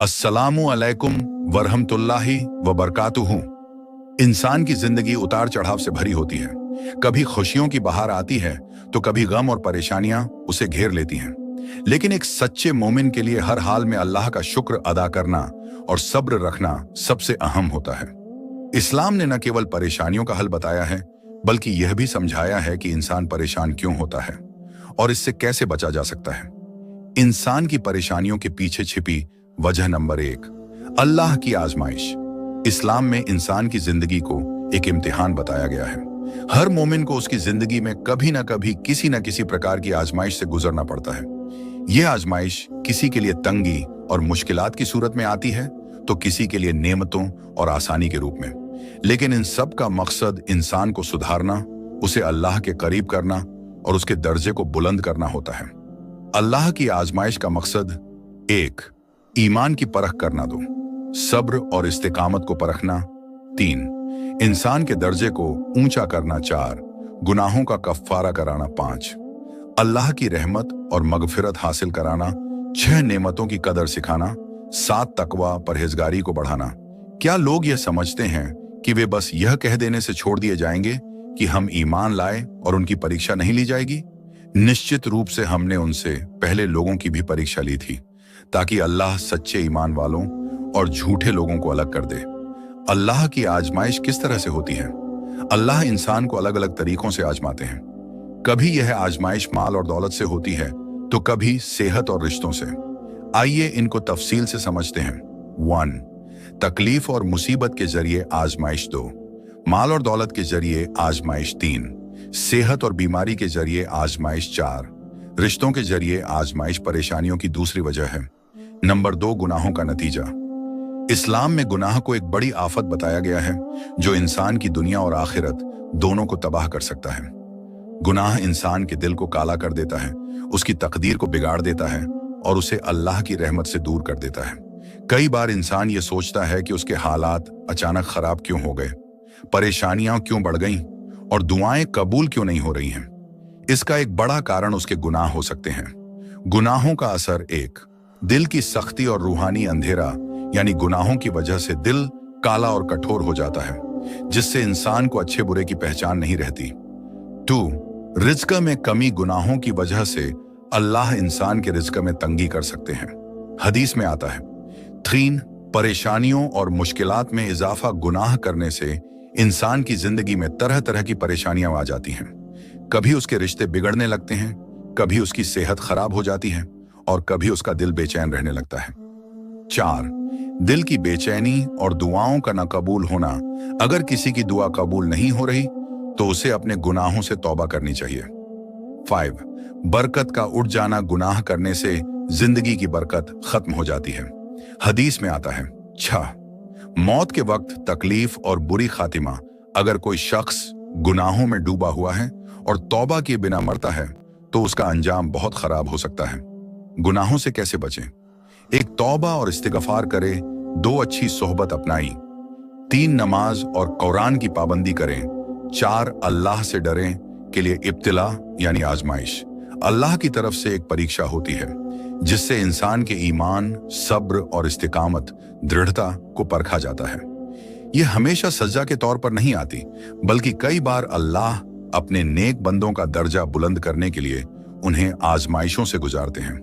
अस्सलामु अलैकुम वरहमतुल्लाहि वबरकातुहू। इंसान की जिंदगी उतार चढ़ाव से भरी होती है। कभी खुशियों की बहार आती है तो कभी गम और परेशानियां उसे घेर लेती हैं। लेकिन एक सच्चे मोमिन के लिए हर हाल में अल्लाह का शुक्र अदा करना और सब्र रखना सबसे अहम होता है। इस्लाम ने न केवल परेशानियों का हल बताया है, बल्कि यह भी समझाया है कि इंसान परेशान क्यों होता है और इससे कैसे बचा जा सकता है। इंसान की परेशानियों के पीछे छिपी वजह नंबर 1, अल्लाह की आजमाइश। इस्लाम में इंसान की जिंदगी को एक इम्तिहान बताया गया है। हर मोमिन को उसकी जिंदगी में कभी न कभी किसी न किसी प्रकार की आजमाइश से गुजरना पड़ता है। यह आजमाइश किसी के लिए तंगी और मुश्किलात की सूरत में आती है तो किसी के लिए नेमतों और आसानी के रूप में। लेकिन इन सब का मकसद इंसान को सुधारना, उसे अल्लाह के करीब करना और उसके दर्जे को बुलंद करना होता है। अल्लाह की आजमाइश का मकसद 1, ईमान की परख करना। 2, सब्र और इस्तिकामत को परखना। 3, इंसान के दर्जे को ऊंचा करना। 4, गुनाहों का कफ्फारा कराना। 5, अल्लाह की रहमत और मगफिरत हासिल कराना। 6, नेमतों की कदर सिखाना। 7, तकवा परहेजगारी को बढ़ाना। क्या लोग यह समझते हैं कि वे बस यह कह देने से छोड़ दिए जाएंगे कि हम ईमान लाए और उनकी परीक्षा नहीं ली जाएगी? निश्चित रूप से हमने उनसे पहले लोगों की भी परीक्षा ली थी, ताकि अल्लाह सच्चे ईमान वालों और झूठे लोगों को अलग कर दे। अल्लाह की आजमाइश किस तरह से होती है? अल्लाह इंसान को अलग अलग तरीकों से आजमाते हैं। कभी यह आजमाइश माल और दौलत से होती है तो कभी सेहत और रिश्तों से। आइए इनको तफसील से समझते हैं। 1, तकलीफ और मुसीबत के जरिए आजमाइश। 2, माल और दौलत के जरिए आजमाइश। 3, सेहत और बीमारी के जरिए आजमाइश। 4, रिश्तों के जरिए आजमाइश परेशानियों की दूसरी वजह है। नंबर 2, गुनाहों का नतीजा। इस्लाम में गुनाह को एक बड़ी आफत बताया गया है जो इंसान की दुनिया और आखिरत दोनों को तबाह कर सकता है। गुनाह इंसान के दिल को काला कर देता है, उसकी तकदीर को बिगाड़ देता है और उसे अल्लाह की रहमत से दूर कर देता है। कई बार इंसान ये सोचता है कि उसके हालात अचानक खराब क्यों हो गए, परेशानियां क्यों बढ़ गईं और दुआएं कबूल क्यों नहीं हो रही हैं। इसका एक बड़ा कारण उसके गुनाह हो सकते हैं। गुनाहों का असर 1, दिल की सख्ती और रूहानी अंधेरा, यानी गुनाहों की वजह से दिल काला और कठोर हो जाता है, जिससे इंसान को अच्छे बुरे की पहचान नहीं रहती। 2, रिज्क में कमी। गुनाहों की वजह से अल्लाह इंसान के रिज्क में तंगी कर सकते हैं, हदीस में आता है। 3, परेशानियों और मुश्किलात में इजाफा। गुनाह करने से इंसान की जिंदगी में तरह तरह की परेशानियां आ जाती हैं। कभी उसके रिश्ते बिगड़ने लगते हैं, कभी उसकी सेहत खराब हो जाती है और कभी उसका दिल बेचैन रहने लगता है। 4, दिल की बेचैनी और दुआओं का न कबूल होना। अगर किसी की दुआ कबूल नहीं हो रही तो उसे अपने गुनाहों से तौबा करनी चाहिए। 5, बरकत का उठ जाना। गुनाह करने से जिंदगी की बरकत खत्म हो जाती है, हदीस में आता है। 6, मौत के वक्त तकलीफ और बुरी खातिमा। अगर कोई शख्स गुनाहों में डूबा हुआ है और तौबा किए बिना मरता है तो उसका अंजाम बहुत खराब हो सकता है। गुनाहों से कैसे बचें? 1, तौबा और इस्तिगफार करे। 2, अच्छी सोहबत अपनाई। 3, नमाज और कुरान की पाबंदी करें। 4, अल्लाह से डरें के लिए इब्तिला यानी आजमाइश अल्लाह की तरफ से एक परीक्षा होती है, जिससे इंसान के ईमान, सब्र और इस्तिकामत, दृढ़ता को परखा जाता है। यह हमेशा सजा के तौर पर नहीं आती, बल्कि कई बार अल्लाह अपने नेक बंदों का दर्जा बुलंद करने के लिए उन्हें आजमाइशों से गुजारते हैं।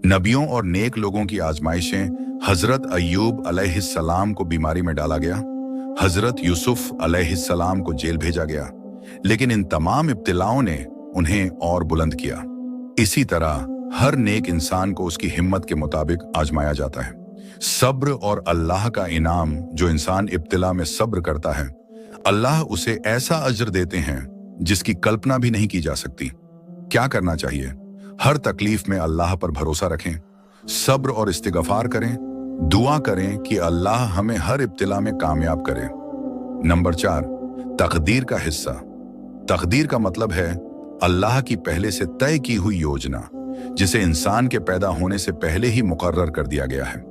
नबियों और नेक लोगों की आजमाइशें। हजरत अय्यूब अलैहिस्सलाम को बीमारी में डाला गया, हजरत यूसुफ अलैहिस्सलाम को जेल भेजा गया, लेकिन इन तमाम इब्तिलाओं ने उन्हें और बुलंद किया। इसी तरह हर नेक इंसान को उसकी हिम्मत के मुताबिक आजमाया जाता है। सब्र और अल्लाह का इनाम। जो इंसान इब्तिला में सब्र करता है, अल्लाह उसे ऐसा अजर देते हैं जिसकी कल्पना भी नहीं की जा सकती। क्या करना चाहिए? हर तकलीफ में अल्लाह पर भरोसा रखें, सब्र और इस्तिगफार करें, दुआ करें कि अल्लाह हमें हर इब्तिला में कामयाब करे। नंबर 4, तकदीर का हिस्सा। तकदीर का मतलब है अल्लाह की पहले से तय की हुई योजना, जिसे इंसान के पैदा होने से पहले ही मुकर्रर कर दिया गया है।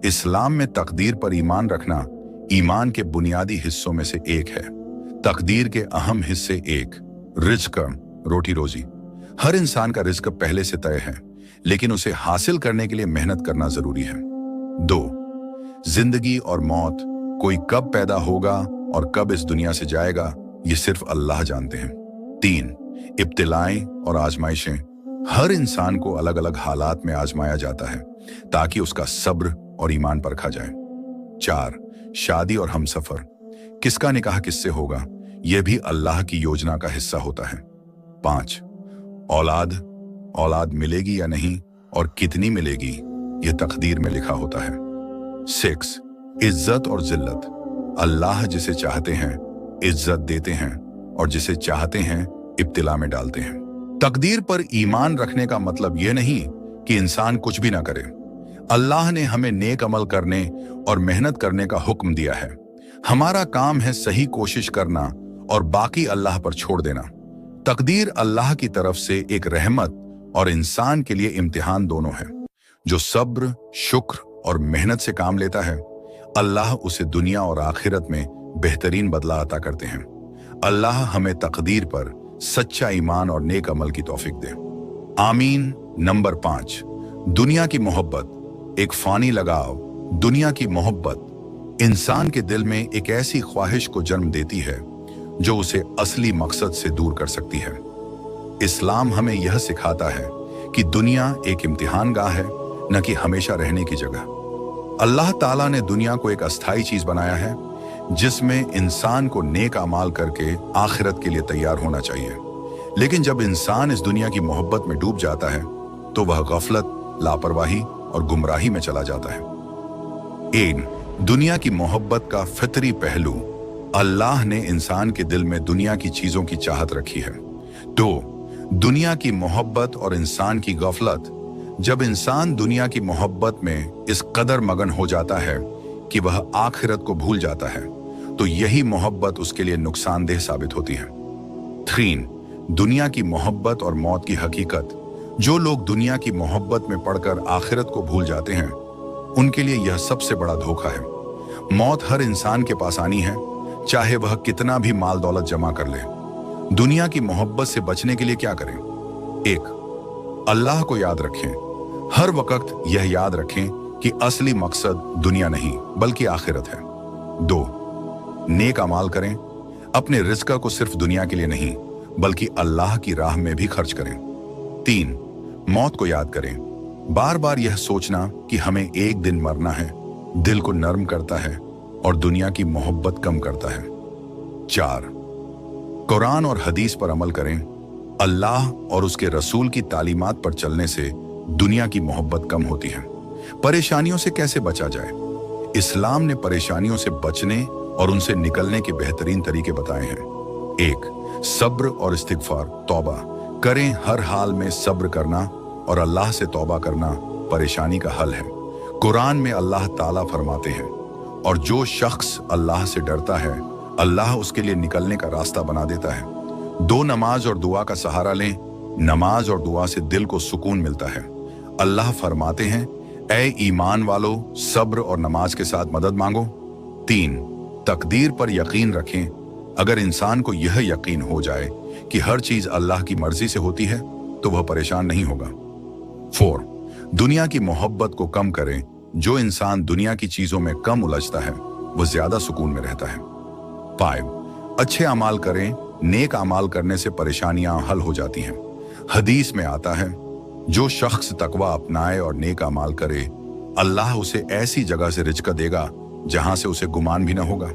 इस्लाम में तकदीर पर ईमान रखना ईमान के बुनियादी हिस्सों में से एक है। तकदीर के अहम हिस्से 1, रिज्क, रोटी रोजी। हर इंसान का रिज्क पहले से तय है, लेकिन उसे हासिल करने के लिए मेहनत करना जरूरी है। 2. जिंदगी और मौत, कोई कब पैदा होगा और कब इस दुनिया से जाएगा, ये सिर्फ अल्लाह जानते हैं। 3. इब्तिलाएं और आजमाइशें, हर इंसान को अलग अलग हालात में आजमाया जाता है ताकि उसका सब्र और ईमान परखा जाए। 4. शादी और हमसफर, किसका निकाह किससे होगा, यह भी अल्लाह की योजना का हिस्सा होता है। 5. औलाद मिलेगी या नहीं और कितनी मिलेगी, यह तकदीर में लिखा होता है। 6. इज्जत और जिल्लत, अल्लाह जिसे चाहते हैं इज्जत देते हैं और जिसे चाहते हैं इब्तिला में डालते हैं। तकदीर पर ईमान रखने का मतलब यह नहीं कि इंसान कुछ भी ना करे। अल्लाह ने हमें नेक अमल करने और मेहनत करने का हुक्म दिया है। हमारा काम है सही कोशिश करना और बाकी अल्लाह पर छोड़ देना। तकदीर अल्लाह की तरफ से एक रहमत और इंसान के लिए इम्तिहान दोनों है। जो सब्र, शुक्र और मेहनत से काम लेता है, अल्लाह उसे दुनिया और आखिरत में बेहतरीन बदला अता करते हैं। अल्लाह हमें तकदीर पर सच्चा ईमान और नेक अमल की तौफीक दे, आमीन। नंबर 5, दुनिया की मोहब्बत, एक फानी लगाव। दुनिया की मोहब्बत इंसान के दिल में एक ऐसी ख्वाहिश को जन्म देती है जो उसे असली मकसद से दूर कर सकती है। इस्लाम हमें यह सिखाता है कि दुनिया एक इम्तिहान गाह है, न कि हमेशा रहने की जगह। अल्लाह ताला ने दुनिया को एक अस्थाई चीज बनाया है जिसमें इंसान को नेक अमाल करके आखिरत के लिए तैयार होना चाहिए। लेकिन जब इंसान इस दुनिया की मोहब्बत में डूब जाता है तो वह गफलत, लापरवाही और गुमराही में चला जाता है। 1. दुनिया की मोहब्बत का फितरी पहलू, अल्लाह ने इंसान के दिल में दुनिया की चीजों की चाहत रखी है। 2. दुनिया की मोहब्बत और इंसान की गफलत, जब इंसान दुनिया की मोहब्बत में इस कदर मगन हो जाता है कि वह आखिरत को भूल जाता है, तो यही मोहब्बत उसके लिए नुकसानदेह साबित होती है। 3. दुनिया की मोहब्बत और मौत की हकीकत, जो लोग दुनिया की मोहब्बत में पड़कर आखिरत को भूल जाते हैं, उनके लिए यह सबसे बड़ा धोखा है। मौत हर इंसान के पास आनी है, चाहे वह कितना भी माल दौलत जमा कर ले। दुनिया की मोहब्बत से बचने के लिए क्या करें? 1. अल्लाह को याद रखें। हर वक्त यह याद रखें कि असली मकसद दुनिया नहीं बल्कि आखिरत है। 2. नेक अमाल करें। अपने रिज़्क़ को सिर्फ दुनिया के लिए नहीं बल्कि अल्लाह की राह में भी खर्च करें। 3. मौत को याद करें। बार बार यह सोचना कि हमें एक दिन मरना है दिल को नर्म करता है और दुनिया की मोहब्बत कम करता है। 4. कुरान और हदीस पर अमल करें। अल्लाह और उसके रसूल की तालीमात पर चलने से दुनिया की मोहब्बत कम होती है। परेशानियों से कैसे बचा जाए? इस्लाम ने परेशानियों से बचने और उनसे निकलने के बेहतरीन तरीके बताए हैं। 1. सब्र और इस्तिगफार, तौबा करें। हर हाल में सब्र करना और अल्लाह से तौबा करना परेशानी का हल है। कुरान में अल्लाह ताला फरमाते हैं, और जो शख्स अल्लाह से डरता है अल्लाह उसके लिए निकलने का रास्ता बना देता है। 2. नमाज और दुआ का सहारा लें। नमाज और दुआ से दिल को सुकून मिलता है। अल्लाह फरमाते हैं, ऐ ईमान वालों, सब्र और नमाज के साथ मदद मांगो। 3. तकदीर पर यकीन रखें। अगर इंसान को यह यकीन हो जाए कि हर चीज अल्लाह की मर्जी से होती है तो वह परेशान नहीं होगा। 4. दुनिया की मोहब्बत को कम करें। जो इंसान दुनिया की चीजों में कम उलझता है वह ज्यादा सुकून में रहता है। 5. अच्छे अमाल करें। नेक अमाल करने से परेशानियां हल हो जाती हैं। हदीस में आता है, जो शख्स तकवा अपनाए और नेक अमाल करे, अल्लाह उसे ऐसी जगह से रिज़्क़ देगा जहां से उसे गुमान भी न होगा।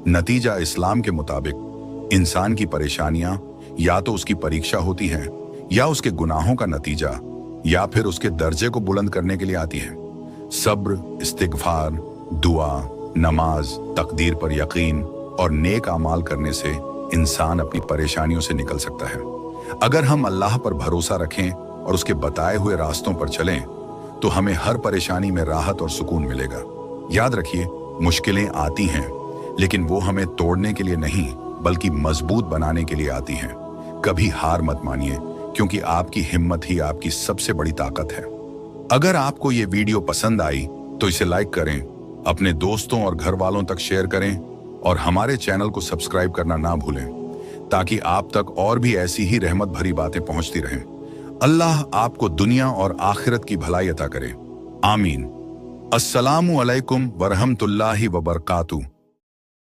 नतीजा इस्लाम के मुताबिक इंसान की परेशानियां या तो उसकी परीक्षा होती हैं या उसके गुनाहों का नतीजा या फिर उसके दर्जे को बुलंद करने के लिए आती है। सब्र, इस्तिगफार, दुआ, नमाज, तकदीर पर यकीन और नेक अमाल करने से इंसान अपनी परेशानियों से निकल सकता है। अगर हम अल्लाह पर भरोसा रखें और उसके बताए हुए रास्तों पर चलें तो हमें हर परेशानी में राहत और सुकून मिलेगा। याद रखिए, मुश्किलें आती हैं लेकिन वो हमें तोड़ने के लिए नहीं बल्कि मजबूत बनाने के लिए आती हैं। कभी हार मत मानिए, क्योंकि आपकी हिम्मत ही आपकी सबसे बड़ी ताकत है। अगर आपको ये वीडियो पसंद आई तो इसे लाइक करें, अपने दोस्तों और घर वालों तक शेयर करें और हमारे चैनल को सब्सक्राइब करना ना भूलें ताकि आप तक और भी ऐसी ही रहमत भरी बातें पहुंचती रहें। अल्लाह आपको दुनिया और आखिरत की भलाई अता करे, आमीन। अस्सलामु अलैकुम वरहमतुल्लाहि वबरकातुहू।